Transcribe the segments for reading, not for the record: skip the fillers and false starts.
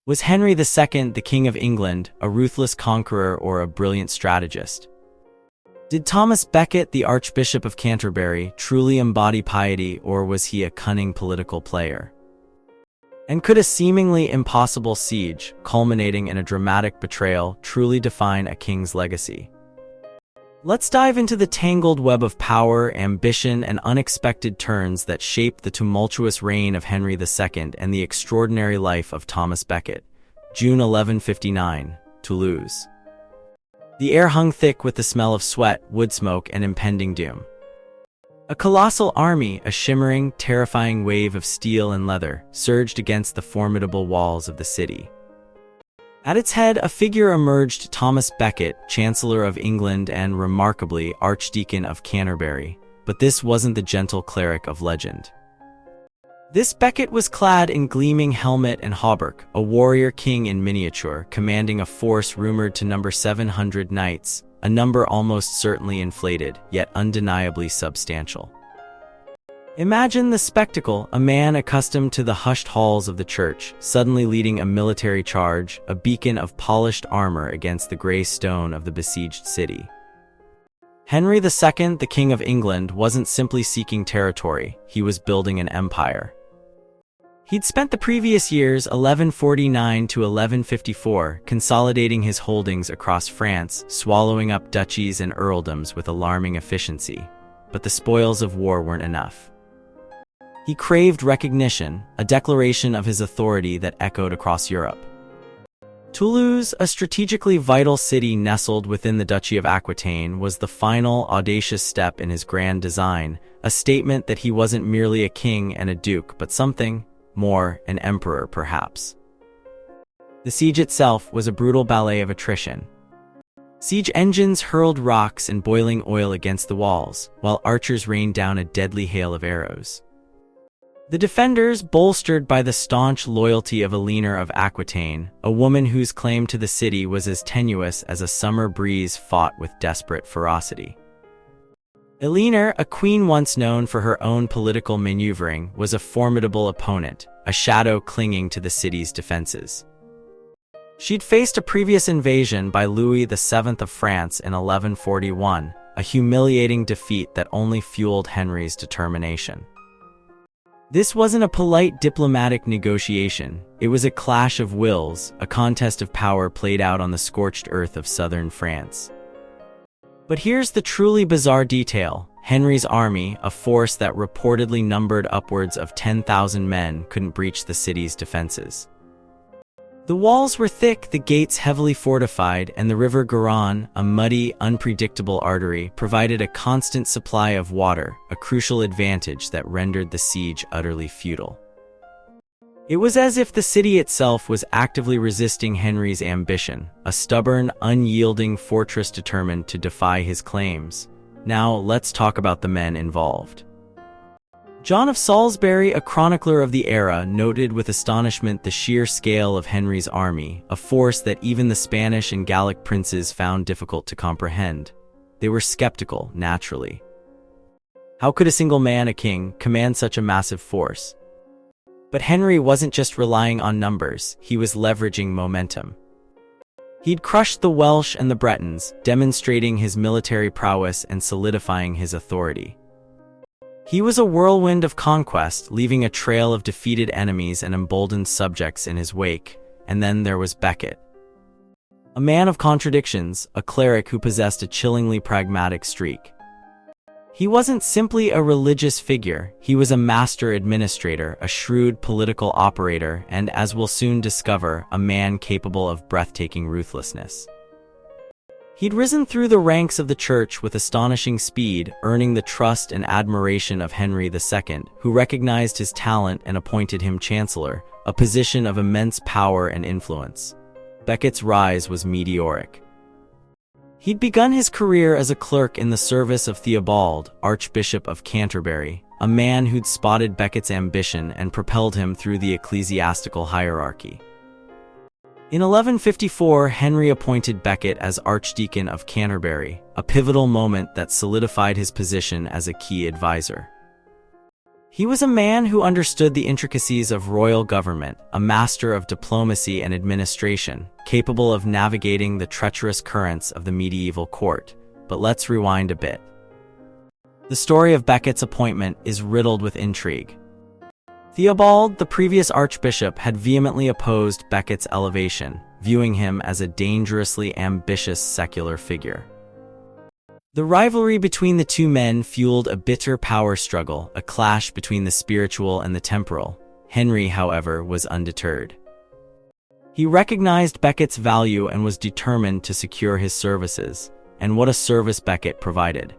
Was Henry II, the King of England, a ruthless conqueror or a brilliant strategist? Did Thomas Becket, the Archbishop of Canterbury, truly embody piety, or was he a cunning political player? And could a seemingly impossible siege, culminating in a dramatic betrayal, truly define a king's legacy? Let's dive into the tangled web of power, ambition, and unexpected turns that shaped the tumultuous reign of Henry II and the extraordinary life of Thomas Becket. June 1159, Toulouse. The air hung thick with the smell of sweat, wood smoke, and impending doom. A colossal army, a shimmering, terrifying wave of steel and leather, surged against the formidable walls of the city. At its head, a figure emerged: Thomas Becket, Chancellor of England and, remarkably, Archdeacon of Canterbury. But this wasn't the gentle cleric of legend. This Becket was clad in gleaming helmet and hauberk, a warrior king in miniature, commanding a force rumored to number 700 knights, a number almost certainly inflated, yet undeniably substantial. Imagine the spectacle: a man accustomed to the hushed halls of the church, suddenly leading a military charge, a beacon of polished armor against the gray stone of the besieged city. Henry II, the King of England, wasn't simply seeking territory, he was building an empire. He'd spent the previous years, 1149 to 1154, consolidating his holdings across France, swallowing up duchies and earldoms with alarming efficiency. But the spoils of war weren't enough. He craved recognition, a declaration of his authority that echoed across Europe. Toulouse, a strategically vital city nestled within the Duchy of Aquitaine, was the final, audacious step in his grand design, a statement that he wasn't merely a king and a duke, but something more, an emperor perhaps. The siege itself was a brutal ballet of attrition. Siege engines hurled rocks and boiling oil against the walls, while archers rained down a deadly hail of arrows. The defenders, bolstered by the staunch loyalty of Eleanor of Aquitaine, a woman whose claim to the city was as tenuous as a summer breeze, fought with desperate ferocity. Eleanor, a queen once known for her own political maneuvering, was a formidable opponent, a shadow clinging to the city's defenses. She'd faced a previous invasion by Louis VII of France in 1141, a humiliating defeat that only fueled Henry's determination. This wasn't a polite diplomatic negotiation, it was a clash of wills, a contest of power played out on the scorched earth of southern France. But here's the truly bizarre detail: Henry's army, a force that reportedly numbered upwards of 10,000 men, couldn't breach the city's defenses. The walls were thick, the gates heavily fortified, and the river Garonne, a muddy, unpredictable artery, provided a constant supply of water, a crucial advantage that rendered the siege utterly futile. It was as if the city itself was actively resisting Henry's ambition, a stubborn, unyielding fortress determined to defy his claims. Now, let's talk about the men involved. John of Salisbury, a chronicler of the era, noted with astonishment the sheer scale of Henry's army, a force that even the Spanish and Gallic princes found difficult to comprehend. They were skeptical, naturally. How could a single man, a king, command such a massive force? But Henry wasn't just relying on numbers, he was leveraging momentum. He'd crushed the Welsh and the Bretons, demonstrating his military prowess and solidifying his authority. He was a whirlwind of conquest, leaving a trail of defeated enemies and emboldened subjects in his wake. And then there was Becket. A man of contradictions, a cleric who possessed a chillingly pragmatic streak. He wasn't simply a religious figure, he was a master administrator, a shrewd political operator, and, as we'll soon discover, a man capable of breathtaking ruthlessness. He'd risen through the ranks of the church with astonishing speed, earning the trust and admiration of Henry II, who recognized his talent and appointed him chancellor, a position of immense power and influence. Becket's rise was meteoric. He'd begun his career as a clerk in the service of Theobald, Archbishop of Canterbury, a man who'd spotted Becket's ambition and propelled him through the ecclesiastical hierarchy. In 1154, Henry appointed Becket as Archdeacon of Canterbury, a pivotal moment that solidified his position as a key advisor. He was a man who understood the intricacies of royal government, a master of diplomacy and administration, capable of navigating the treacherous currents of the medieval court. But let's rewind a bit. The story of Becket's appointment is riddled with intrigue. Theobald, the previous archbishop, had vehemently opposed Becket's elevation, viewing him as a dangerously ambitious secular figure. The rivalry between the two men fueled a bitter power struggle, a clash between the spiritual and the temporal. Henry, however, was undeterred. He recognized Becket's value and was determined to secure his services. And what a service Becket provided.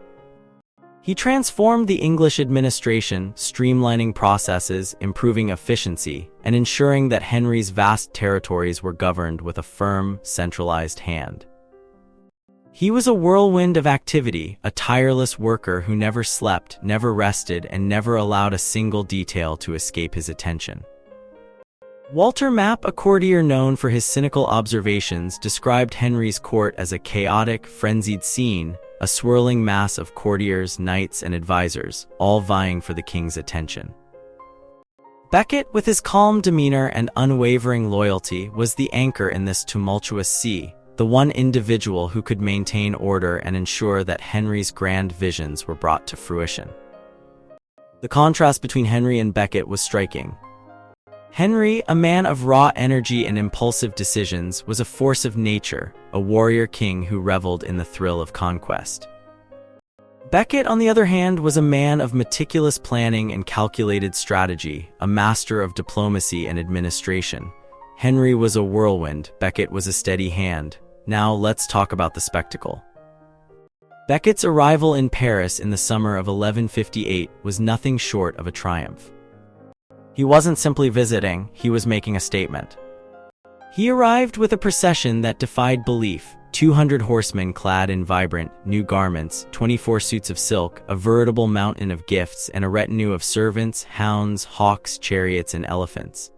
He transformed the English administration, streamlining processes, improving efficiency, and ensuring that Henry's vast territories were governed with a firm, centralized hand. He was a whirlwind of activity, a tireless worker who never slept, never rested, and never allowed a single detail to escape his attention. Walter Map, a courtier known for his cynical observations, described Henry's court as a chaotic, frenzied scene, a swirling mass of courtiers, knights, and advisors, all vying for the king's attention. Becket, with his calm demeanor and unwavering loyalty, was the anchor in this tumultuous sea, the one individual who could maintain order and ensure that Henry's grand visions were brought to fruition. The contrast between Henry and Becket was striking. Henry, a man of raw energy and impulsive decisions, was a force of nature, a warrior king who reveled in the thrill of conquest. Becket, on the other hand, was a man of meticulous planning and calculated strategy, a master of diplomacy and administration. Henry was a whirlwind, Becket was a steady hand. Now let's talk about the spectacle. Becket's arrival in Paris in the summer of 1158 was nothing short of a triumph. He wasn't simply visiting, he was making a statement. He arrived with a procession that defied belief, 200 horsemen clad in vibrant, new garments, 24 suits of silk, a veritable mountain of gifts, and a retinue of servants, hounds, hawks, chariots, and elephants.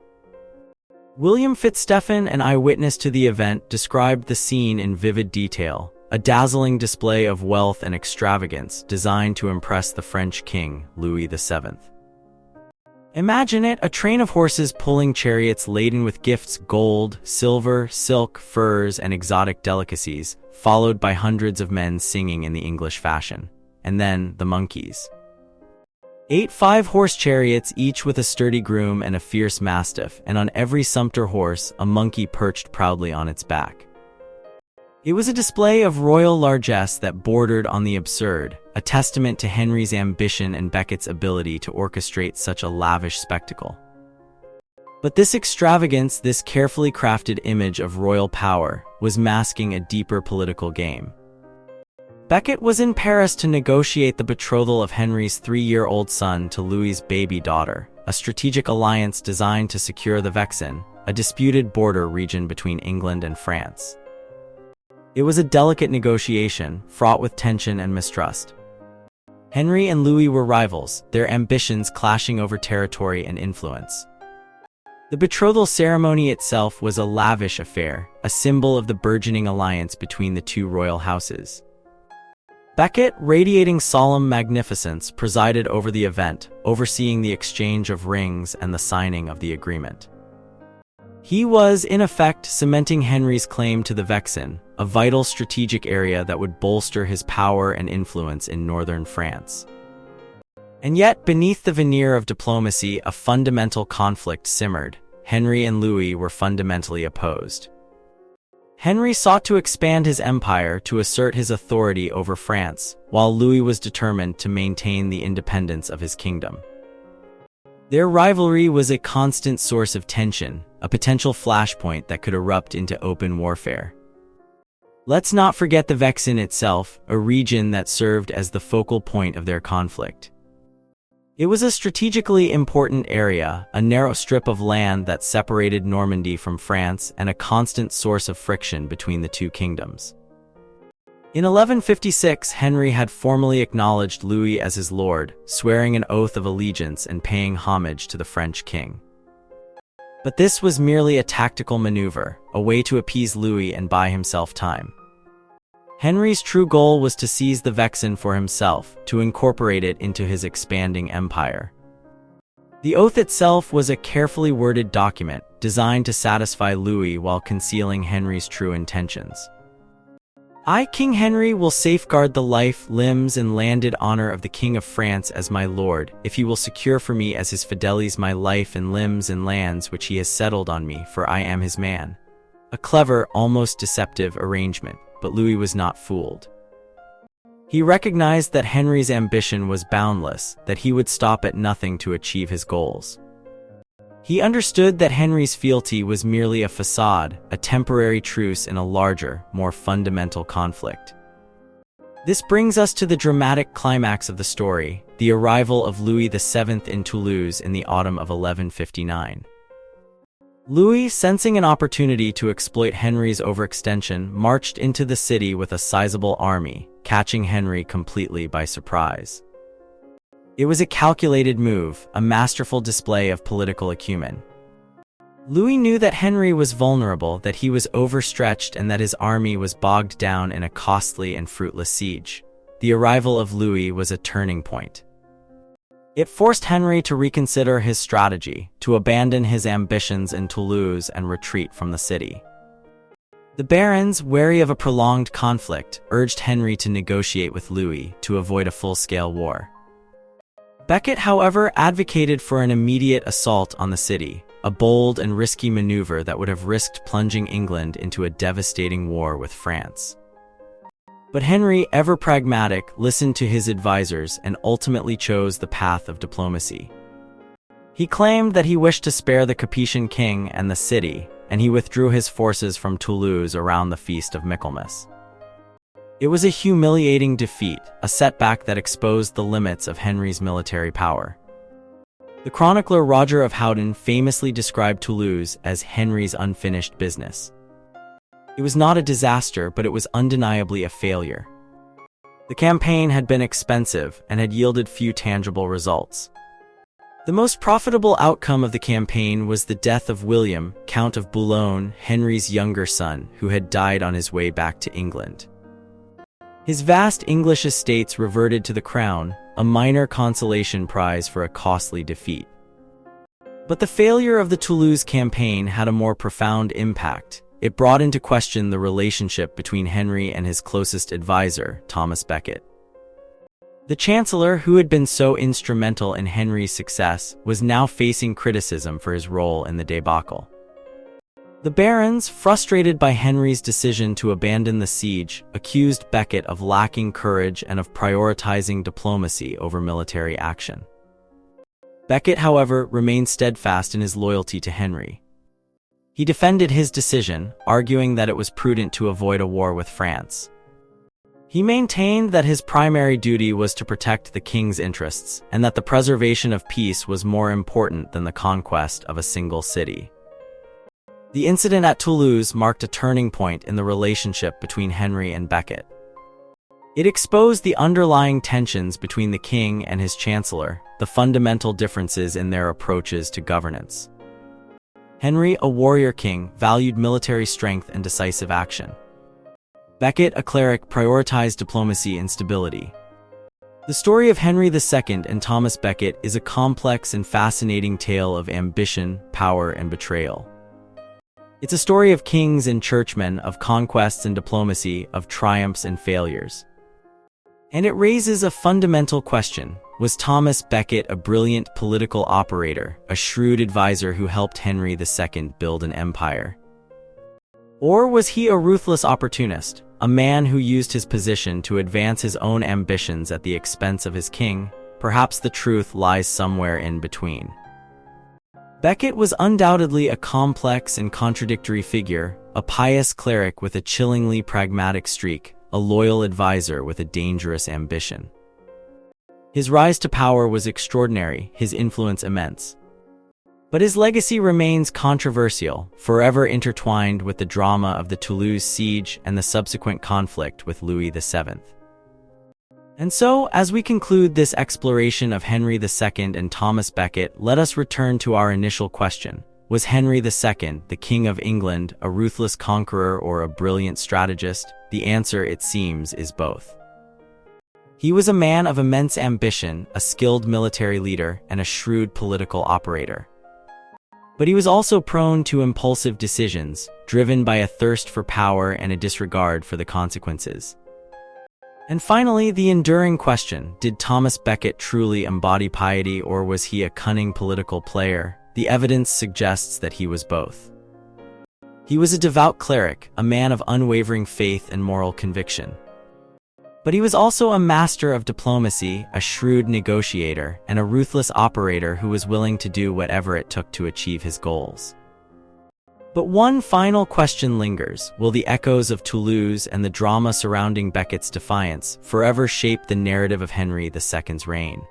William Fitzstephen, an eyewitness to the event, described the scene in vivid detail, a dazzling display of wealth and extravagance designed to impress the French king, Louis VII. Imagine it, a train of horses pulling chariots laden with gifts, gold, silver, silk, furs, and exotic delicacies, followed by hundreds of men singing in the English fashion. And then, the monkeys. 8 5-horse chariots, each with a sturdy groom and a fierce mastiff, and on every sumpter horse, a monkey perched proudly on its back. It was a display of royal largesse that bordered on the absurd, a testament to Henry's ambition and Becket's ability to orchestrate such a lavish spectacle. But this extravagance, this carefully crafted image of royal power, was masking a deeper political game. Becket was in Paris to negotiate the betrothal of Henry's 3-year-old son to Louis's baby daughter, a strategic alliance designed to secure the Vexin, a disputed border region between England and France. It was a delicate negotiation, fraught with tension and mistrust. Henry and Louis were rivals, their ambitions clashing over territory and influence. The betrothal ceremony itself was a lavish affair, a symbol of the burgeoning alliance between the two royal houses. Becket, radiating solemn magnificence, presided over the event, overseeing the exchange of rings and the signing of the agreement. He was, in effect, cementing Henry's claim to the Vexin, a vital strategic area that would bolster his power and influence in northern France. And yet, beneath the veneer of diplomacy, a fundamental conflict simmered. Henry and Louis were fundamentally opposed. Henry sought to expand his empire to assert his authority over France, while Louis was determined to maintain the independence of his kingdom. Their rivalry was a constant source of tension, a potential flashpoint that could erupt into open warfare. Let's not forget the Vexin itself, a region that served as the focal point of their conflict. It was a strategically important area, a narrow strip of land that separated Normandy from France and a constant source of friction between the two kingdoms. In 1156, Henry had formally acknowledged Louis as his lord, swearing an oath of allegiance and paying homage to the French king. But this was merely a tactical maneuver, a way to appease Louis and buy himself time. Henry's true goal was to seize the Vexin for himself, to incorporate it into his expanding empire. The oath itself was a carefully worded document designed to satisfy Louis while concealing Henry's true intentions. I, King Henry, will safeguard the life, limbs, and landed honor of the King of France as my lord, if he will secure for me as his fidelis my life and limbs and lands which he has settled on me, for I am his man. A clever, almost deceptive arrangement, but Louis was not fooled. He recognized that Henry's ambition was boundless, that he would stop at nothing to achieve his goals. He understood that Henry's fealty was merely a facade, a temporary truce in a larger, more fundamental conflict. This brings us to the dramatic climax of the story, the arrival of Louis VII in Toulouse in the autumn of 1159. Louis, sensing an opportunity to exploit Henry's overextension, marched into the city with a sizable army, catching Henry completely by surprise. It was a calculated move, a masterful display of political acumen. Louis knew that Henry was vulnerable, that he was overstretched, and that his army was bogged down in a costly and fruitless siege. The arrival of Louis was a turning point. It forced Henry to reconsider his strategy, to abandon his ambitions in Toulouse and retreat from the city. The barons, wary of a prolonged conflict, urged Henry to negotiate with Louis to avoid a full-scale war. Becket, however, advocated for an immediate assault on the city, a bold and risky maneuver that would have risked plunging England into a devastating war with France. But Henry, ever pragmatic, listened to his advisors and ultimately chose the path of diplomacy. He claimed that he wished to spare the Capetian king and the city, and he withdrew his forces from Toulouse around the Feast of Michaelmas. It was a humiliating defeat, a setback that exposed the limits of Henry's military power. The chronicler Roger of Howden famously described Toulouse as Henry's unfinished business. It was not a disaster, but it was undeniably a failure. The campaign had been expensive and had yielded few tangible results. The most profitable outcome of the campaign was the death of William, Count of Boulogne, Henry's younger son, who had died on his way back to England. His vast English estates reverted to the crown, a minor consolation prize for a costly defeat. But the failure of the Toulouse campaign had a more profound impact. It brought into question the relationship between Henry and his closest advisor, Thomas Becket. The Chancellor, who had been so instrumental in Henry's success, was now facing criticism for his role in the debacle. The barons, frustrated by Henry's decision to abandon the siege, accused Becket of lacking courage and of prioritizing diplomacy over military action. Becket, however, remained steadfast in his loyalty to Henry. He defended his decision, arguing that it was prudent to avoid a war with France. He maintained that his primary duty was to protect the king's interests, and that the preservation of peace was more important than the conquest of a single city. The incident at Toulouse marked a turning point in the relationship between Henry and Becket. It exposed the underlying tensions between the king and his chancellor, the fundamental differences in their approaches to governance. Henry, a warrior king, valued military strength and decisive action. Becket, a cleric, prioritized diplomacy and stability. The story of Henry II and Thomas Becket is a complex and fascinating tale of ambition, power, and betrayal. It's a story of kings and churchmen, of conquests and diplomacy, of triumphs and failures. And it raises a fundamental question. Was Thomas Becket a brilliant political operator, a shrewd advisor who helped Henry II build an empire? Or was he a ruthless opportunist, a man who used his position to advance his own ambitions at the expense of his king? Perhaps the truth lies somewhere in between. Becket was undoubtedly a complex and contradictory figure, a pious cleric with a chillingly pragmatic streak, a loyal advisor with a dangerous ambition. His rise to power was extraordinary, his influence immense. But his legacy remains controversial, forever intertwined with the drama of the Toulouse siege and the subsequent conflict with Louis VII. And so, as we conclude this exploration of Henry II and Thomas Becket, let us return to our initial question. Was Henry II, the King of England, a ruthless conqueror or a brilliant strategist? The answer, it seems, is both. He was a man of immense ambition, a skilled military leader, and a shrewd political operator. But he was also prone to impulsive decisions, driven by a thirst for power and a disregard for the consequences. And finally, the enduring question, did Thomas Becket truly embody piety, or was he a cunning political player? The evidence suggests that he was both. He was a devout cleric, a man of unwavering faith and moral conviction. But he was also a master of diplomacy, a shrewd negotiator, and a ruthless operator who was willing to do whatever it took to achieve his goals. But one final question lingers: will the echoes of Toulouse and the drama surrounding Becket's defiance forever shape the narrative of Henry II's reign?